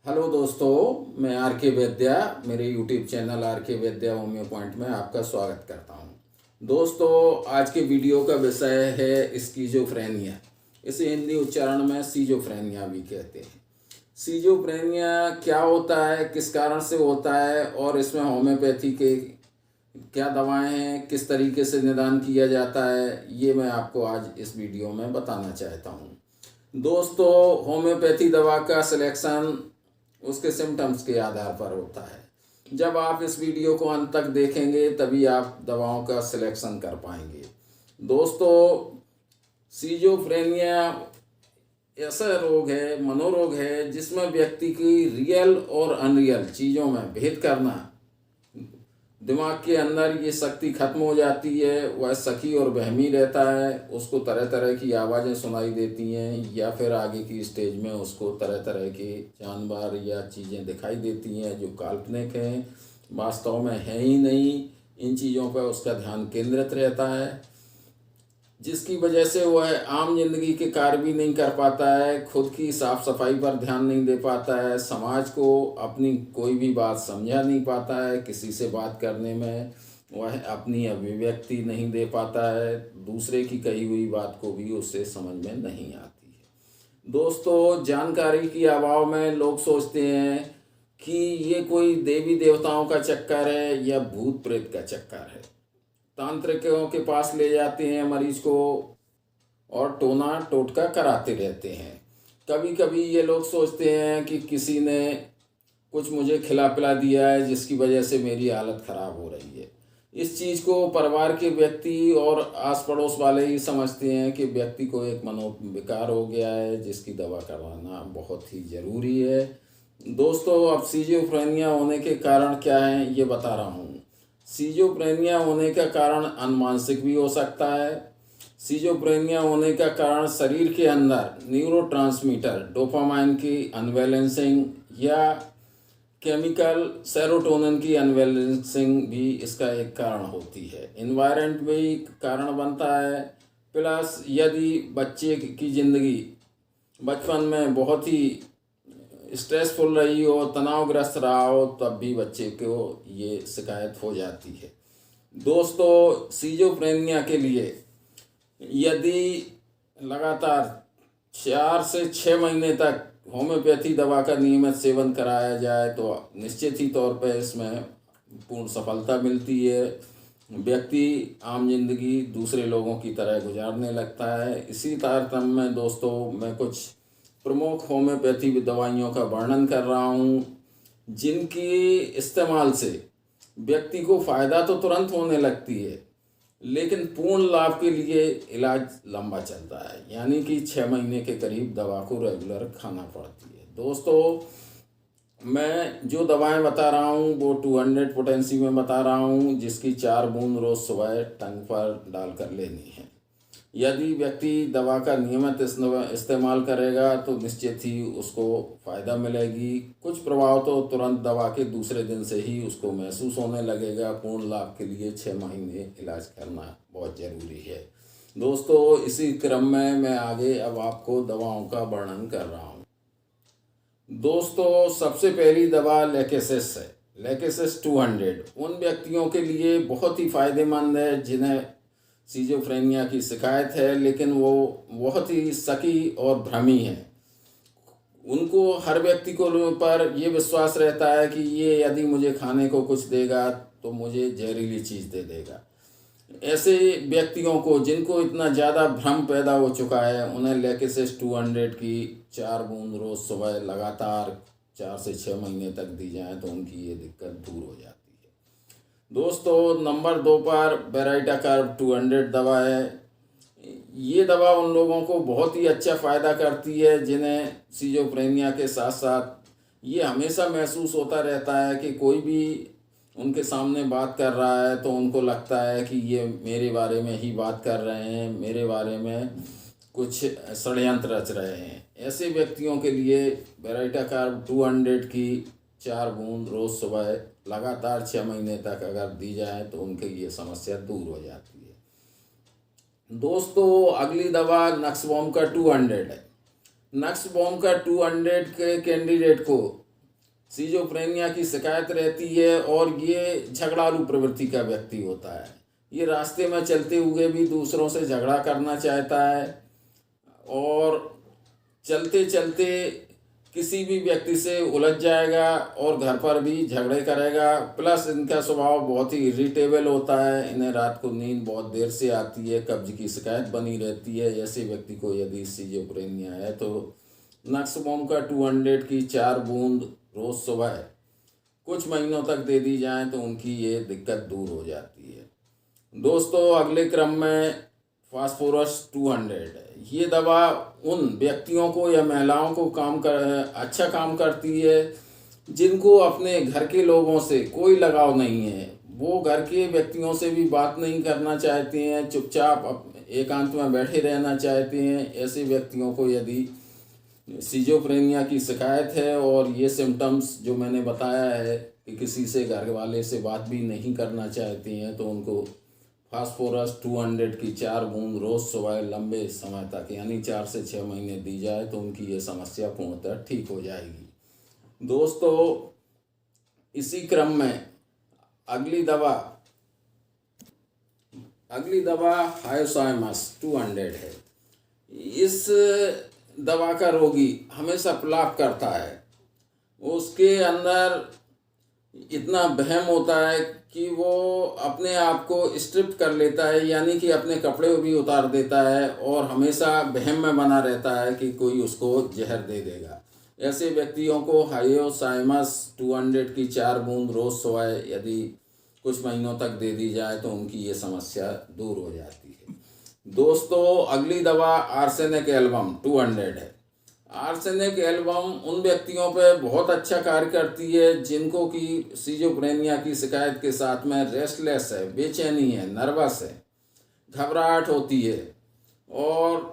Hello दोस्तों, मैं are के वैद्या मेरे यूट्यूब चैनल आर के वैद्या होम्यो पॉइंट में आपका स्वागत करता हूं। दोस्तों, आज के वीडियो का विषय है स्किज़ोफ्रेनिया। इसे हिंदी उच्चारण में सीजोफ्रेनिया भी कहते हैं। सीजोफ्रेनिया क्या होता है, किस कारण से होता है और इसमें होम्योपैथी के क्या दवाएं हैं, किस तरीके से निदान किया जाता है, ये मैं आपको आज इस वीडियो में बताना चाहता हूँ। दोस्तों, होम्योपैथी दवा का सिलेक्शन उसके सिम्टम्स के आधार पर होता है। जब आप इस वीडियो को अंत तक देखेंगे तभी आप दवाओं का सिलेक्शन कर पाएंगे। दोस्तों, सीजोफ्रेनिया ऐसा रोग है, मनोरोग है, जिसमें व्यक्ति की रियल और अनरियल चीज़ों में भेद करना, दिमाग के अंदर ये शक्ति खत्म हो जाती है। वह सखी और वहमी रहता है। उसको तरह तरह की आवाज़ें सुनाई देती हैं या फिर आगे की स्टेज में उसको तरह तरह के जानवर या चीज़ें दिखाई देती हैं जो काल्पनिक हैं, वास्तव में है ही नहीं। इन चीज़ों पर उसका ध्यान केंद्रित रहता है, जिसकी वजह से वह आम जिंदगी के कार्य भी नहीं कर पाता है, खुद की साफ सफाई पर ध्यान नहीं दे पाता है, समाज को अपनी कोई भी बात समझा नहीं पाता है, किसी से बात करने में वह अपनी अभिव्यक्ति नहीं दे पाता है, दूसरे की कही हुई बात को भी उससे समझ में नहीं आती है। दोस्तों, जानकारी की अभाव में लोग सोचते हैं कि ये कोई देवी देवताओं का चक्कर है या भूत प्रेत का चक्कर है। तांत्रिकों के पास ले जाते हैं मरीज को और टोना टोटका कराते रहते हैं। कभी कभी ये लोग सोचते हैं कि किसी ने कुछ मुझे खिला पिला दिया है जिसकी वजह से मेरी हालत ख़राब हो रही है। इस चीज़ को परिवार के व्यक्ति और आस पड़ोस वाले ही समझते हैं कि व्यक्ति को एक मनोविकार हो गया है, जिसकी दवा करवाना बहुत ही ज़रूरी है। दोस्तों, अब सीजोफ्रेनिया होने के कारण क्या हैं ये बता रहा हूँ। सीजोफ्रेनिया होने का कारण अनुमानसिक भी हो सकता है। सीजोफ्रेनिया होने का कारण शरीर के अंदर न्यूरोट्रांसमीटर डोपामाइन की अनबैलेंसिंग या केमिकल सेरोटोनिन की अनबैलेंसिंग भी इसका एक कारण होती है। इन्वायरमेंट भी कारण बनता है। प्लस यदि बच्चे की ज़िंदगी बचपन में बहुत ही स्ट्रेसफुल रही हो, तनावग्रस्त रहा हो, तब भी बच्चे को ये शिकायत हो जाती है। दोस्तों, सीजोफ्रेनिया के लिए यदि लगातार 4 से 6 महीने तक होम्योपैथी दवा का नियमित सेवन कराया जाए तो निश्चित ही तौर पर इसमें पूर्ण सफलता मिलती है। व्यक्ति आम जिंदगी दूसरे लोगों की तरह गुजारने लगता है। इसी तारतम्य में दोस्तों, मैं कुछ प्रमुख होम्योपैथी दवाइयों का वर्णन कर रहा हूँ, जिनकी इस्तेमाल से व्यक्ति को फ़ायदा तो तुरंत होने लगती है, लेकिन पूर्ण लाभ के लिए इलाज लंबा चलता है, यानी कि 6 महीने के करीब दवा को रेगुलर खाना पड़ती है। दोस्तों, मैं जो दवाएं बता रहा हूँ वो 200 पोटेंसी में बता रहा हूँ, जिसकी 4 बूंद रोज़ सुबह टंग पर डालकर लेनी है। यदि व्यक्ति दवा का नियमित इस्तेमाल करेगा तो निश्चित ही उसको फ़ायदा मिलेगी। कुछ प्रभाव तो तुरंत दवा के दूसरे दिन से ही उसको महसूस होने लगेगा। पूर्ण लाभ के लिए 6 महीने इलाज करना बहुत ज़रूरी है। दोस्तों, इसी क्रम में मैं आगे अब आपको दवाओं का वर्णन कर रहा हूँ। दोस्तों, सबसे पहली दवा लेकेसिस है। लेकेसिस 200 उन व्यक्तियों के लिए बहुत ही फ़ायदेमंद है जिन्हें सीजोफ्रेनिया की शिकायत है, लेकिन वो बहुत ही शकी और भ्रमी हैं। उनको हर व्यक्ति को पर ये विश्वास रहता है कि ये यदि मुझे खाने को कुछ देगा तो मुझे जहरीली चीज़ दे देगा। ऐसे व्यक्तियों को, जिनको इतना ज़्यादा भ्रम पैदा हो चुका है, उन्हें लेकेसिस 200 की 4 बूंद रोज़ सुबह लगातार 4 से 6 महीने तक दी जाए तो उनकी ये दिक्कत दूर हो जाती है। दोस्तों, नंबर 2 पर बेराइटाकार्ब 200 दवा है। ये दवा उन लोगों को बहुत ही अच्छा फ़ायदा करती है जिन्हें सीजोफ्रेनिया के साथ साथ ये हमेशा महसूस होता रहता है कि कोई भी उनके सामने बात कर रहा है तो उनको लगता है कि ये मेरे बारे में ही बात कर रहे हैं, मेरे बारे में कुछ षड्यंत्र रच रहे हैं। ऐसे व्यक्तियों के लिए बेराइटाकार्ब 200 की 4 बूंद रोज़ सुबह लगातार 6 महीने तक अगर दी जाए तो उनकी ये समस्या दूर हो जाती है। दोस्तों, अगली दवा नक्सबॉम का 200 है। नक्सबॉम का 200 के कैंडिडेट को सिजोफ्रेनिया की शिकायत रहती है और ये झगड़ालू प्रवृत्ति का व्यक्ति होता है। ये रास्ते में चलते हुए भी दूसरों से झगड़ा करना चाहता है और चलते चलते किसी भी व्यक्ति से उलझ जाएगा और घर पर भी झगड़े करेगा। प्लस इनका स्वभाव बहुत ही इरिटेबल होता है, इन्हें रात को नींद बहुत देर से आती है, कब्ज की शिकायत बनी रहती है। ऐसे व्यक्ति को यदि सिजोफ्रेनिया है तो नक्सबोम का 200 की 4 बूंद रोज़ सुबह कुछ महीनों तक दे दी जाए तो उनकी ये दिक्कत दूर हो जाती है। दोस्तों, अगले क्रम में फास्फोरस 200 है। ये दवा उन व्यक्तियों को या महिलाओं को अच्छा काम करती है जिनको अपने घर के लोगों से कोई लगाव नहीं है, वो घर के व्यक्तियों से भी बात नहीं करना चाहते हैं, चुपचाप एकांत में बैठे रहना चाहते हैं। ऐसे व्यक्तियों को यदि सिजोफ्रेनिया की शिकायत है और ये सिम्टम्स जो मैंने बताया है कि किसी से घर वाले से बात भी नहीं करना चाहते हैं, तो उनको फास्फोरस 200 की 4 बूंद रोज़ सुबह लंबे समय तक यानी 4 से 6 महीने दी जाए तो उनकी ये समस्या पूर्णतः ठीक हो जाएगी। दोस्तों, इसी क्रम में अगली दवा हायोसाइमस 200 है। इस दवा का रोगी हमेशा प्रलाप करता है, उसके अंदर इतना वहम होता है कि वो अपने आप को स्ट्रिप कर लेता है, यानी कि अपने कपड़े भी उतार देता है और हमेशा वहम में बना रहता है कि कोई उसको जहर दे देगा। ऐसे व्यक्तियों को हायोसाइमस 200 की 4 बूंद रोज़ सुबह यदि कुछ महीनों तक दे दी जाए तो उनकी ये समस्या दूर हो जाती है। दोस्तों, अगली दवा आर्सेनिक एल्बम 200 है। आर्सेनिक एल्बम उन व्यक्तियों पे बहुत अच्छा कार्य करती है जिनको कि सिजोफ्रेनिया की शिकायत के साथ में रेस्टलेस है, बेचैनी है, नर्वस है, घबराहट होती है और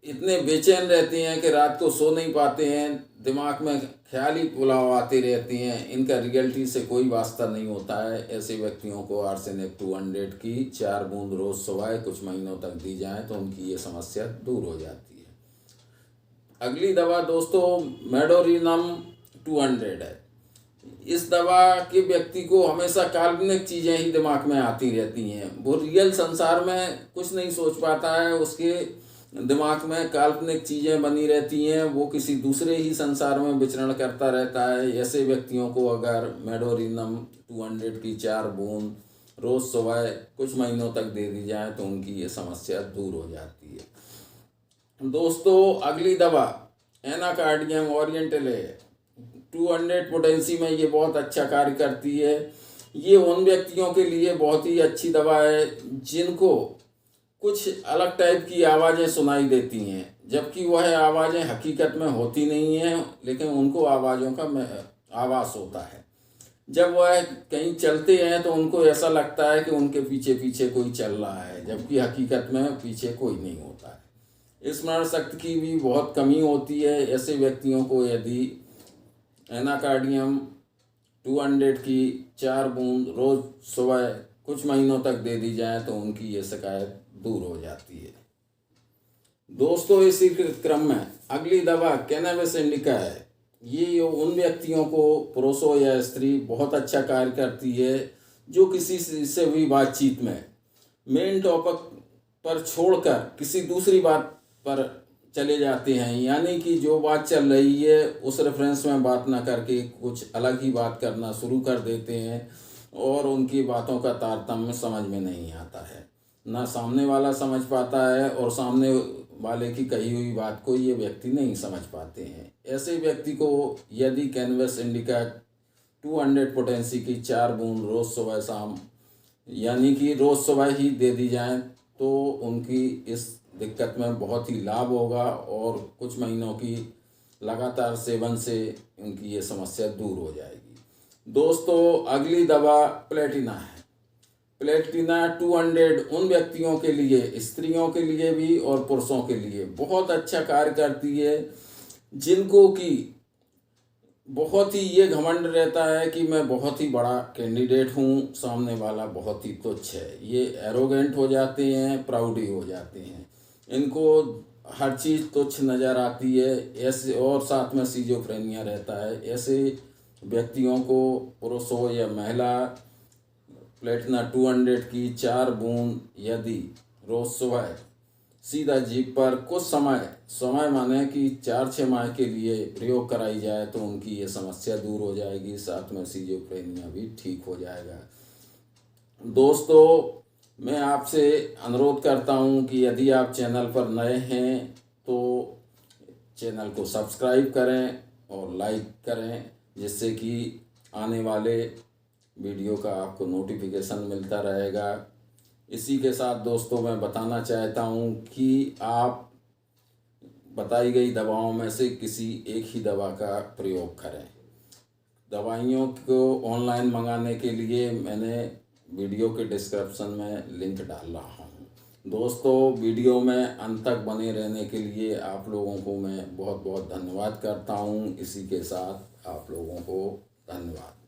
इतने बेचैन रहते हैं कि रात को सो नहीं पाते हैं, दिमाग में ख्याली पुलाव आते रहते हैं, इनका रियलिटी से कोई वास्ता नहीं होता है। ऐसे व्यक्तियों को आर्सेनिक 200 की 4 बूंद रोज़ सुबह कुछ महीनों तक दी जाए तो उनकी ये समस्या दूर हो जाती है। अगली दवा दोस्तों मेडोरिनम 200 है। इस दवा के व्यक्ति को हमेशा काल्पनिक चीज़ें ही दिमाग में आती रहती हैं, वो रियल संसार में कुछ नहीं सोच पाता है, उसके दिमाग में काल्पनिक चीज़ें बनी रहती हैं, वो किसी दूसरे ही संसार में विचरण करता रहता है। ऐसे व्यक्तियों को अगर मेडोरिनम 200 की 4 बूंद रोज़ सुबह कुछ महीनों तक दे दी जाए तो उनकी ये समस्या दूर हो जाती है। दोस्तों, अगली दवा एनाकार्डियम ओरिएंटले 200 पोटेंसी में ये बहुत अच्छा कार्य करती है। ये उन व्यक्तियों के लिए बहुत ही अच्छी दवा है जिनको कुछ अलग टाइप की आवाज़ें सुनाई देती हैं, जबकि वह आवाज़ें हकीकत में होती नहीं हैं, लेकिन उनको आवाज़ों का आवाज़ होता है। जब वह कहीं चलते हैं तो उनको ऐसा लगता है कि उनके पीछे पीछे कोई चल रहा है, जबकि हकीकत में पीछे कोई नहीं होता है। स्मरण शक्ति की भी बहुत कमी होती है। ऐसे व्यक्तियों को यदि एनाकार्डियम 200 की 4 बूंद रोज़ सुबह कुछ महीनों तक दे दी जाए तो उनकी ये शिकायत दूर हो जाती है। दोस्तों, इसी क्रम में अगली दवा कैनबिस इंडिका है। ये उन व्यक्तियों को, पुरुषों या स्त्री, बहुत अच्छा कार्य करती है जो किसी से भी बातचीत में मेन टॉपिक पर छोड़कर किसी दूसरी बात पर चले जाते हैं, यानी कि जो बात चल रही है उस रेफरेंस में बात ना करके कुछ अलग ही बात करना शुरू कर देते हैं और उनकी बातों का तारतम्य समझ में नहीं आता है, ना सामने वाला समझ पाता है और सामने वाले की कही हुई बात को ये व्यक्ति नहीं समझ पाते हैं। ऐसे व्यक्ति को यदि कैनबिस इंडिका 200 पोटेंसी की 4 बूंद रोज़ सुबह शाम यानी कि रोज़ सुबह ही दे दी जाए तो उनकी इस दिक्कत में बहुत ही लाभ होगा और कुछ महीनों की लगातार सेवन से उनकी ये समस्या दूर हो जाएगी। दोस्तों, अगली दवा प्लेटिना है। प्लेटिना 200 उन व्यक्तियों के लिए, स्त्रियों के लिए भी और पुरुषों के लिए बहुत अच्छा कार्य करती है जिनको कि बहुत ही ये घमंड रहता है कि मैं बहुत ही बड़ा कैंडिडेट हूँ, सामने वाला बहुत ही तुच्छ है। ये एरोगेंट हो जाते हैं, प्राउडी हो जाते हैं, इनको हर चीज़ तुच्छ नज़र आती है। ऐसे और साथ में सिजोफ्रेनिया रहता है। ऐसे व्यक्तियों को, पुरुष हो या महिला, प्लेटिना 200 की 4 बूंद यदि रोज सुबह सीधा जीभ पर कुछ समय माने कि 4-6 माह के लिए प्रयोग कराई जाए तो उनकी ये समस्या दूर हो जाएगी, साथ में सिजोफ्रेनिया भी ठीक हो जाएगा। दोस्तों, मैं आपसे अनुरोध करता हूँ कि यदि आप चैनल पर नए हैं तो चैनल को सब्सक्राइब करें और लाइक करें, जिससे कि आने वाले वीडियो का आपको नोटिफिकेशन मिलता रहेगा। इसी के साथ दोस्तों मैं बताना चाहता हूँ कि आप बताई गई दवाओं में से किसी एक ही दवा का प्रयोग करें। दवाइयों को ऑनलाइन मंगाने के लिए मैंने वीडियो के डिस्क्रिप्शन में लिंक डाल रहा हूँ। दोस्तों, वीडियो में अंत तक बने रहने के लिए आप लोगों को मैं बहुत बहुत धन्यवाद करता हूँ। इसी के साथ आप लोगों को धन्यवाद।